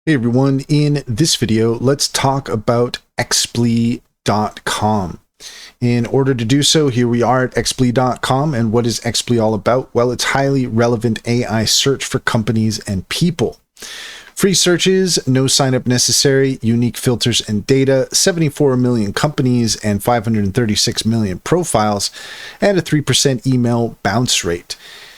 Hey everyone, in this video, let's talk about Explee.com. In order to do so, here we are at Explee.com, and what is Explee all about? Well, it's highly relevant AI search for companies and people. Free searches, no sign-up necessary, unique filters and data, 74 million companies and 536 million profiles, and a 3% email bounce rate.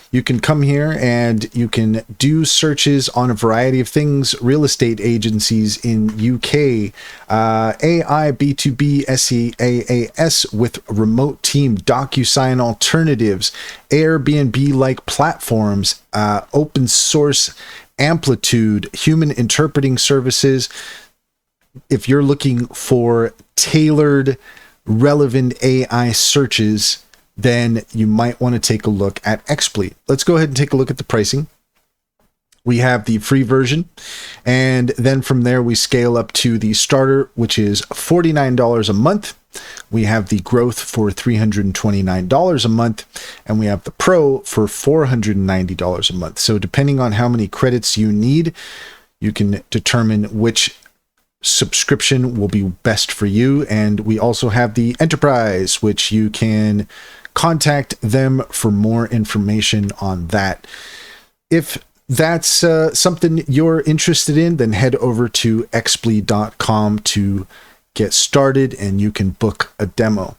You can come here and you can do searches on a variety of things: real estate agencies in UK, AI, B2B, SEAAS with remote team, DocuSign alternatives, Airbnb-like platforms, open source Amplitude, human interpreting services. If you're looking for tailored, relevant AI searches, then you might want to take a look at Explee. Let's go ahead and take a look at the pricing. We have the free version, and then from there we scale up to the starter, which is $49 a month. We have the growth for $329 a month, and we have the pro for $490 a month. So depending on how many credits you need, you can determine which subscription will be best for you. And we also have the enterprise, which you can contact them for more information on that. If that's something you're interested in, then head over to explee.com to get started and you can book a demo.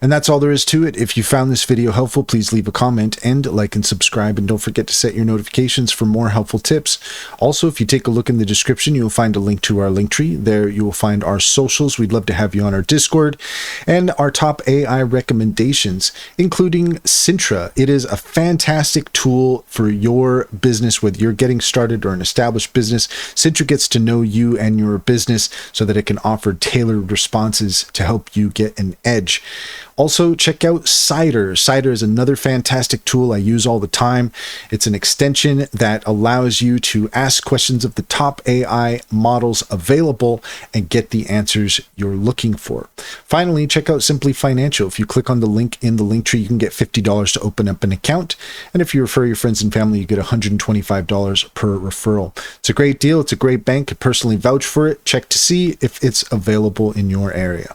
And that's all there is to it. If you found this video helpful, please leave a comment and like and subscribe, and don't forget to set your notifications for more helpful tips. Also, if you take a look in the description, you'll find a link to our link tree. There you will find our socials. We'd love to have you on our Discord, and our top AI recommendations, including Sintra. It is a fantastic tool for your business, whether you're getting started or an established business. Sintra gets to know you and your business so that it can offer tailored responses to help you get an edge. Also, check out Cider. Cider is another fantastic tool I use all the time. It's an extension that allows you to ask questions of the top AI models available and get the answers you're looking for. Finally, check out Simply Financial. If you click on the link in the link tree, you can get $50 to open up an account. And if you refer your friends and family, you get $125 per referral. It's a great deal. It's a great bank. I personally vouch for it. Check to see if it's available in your area.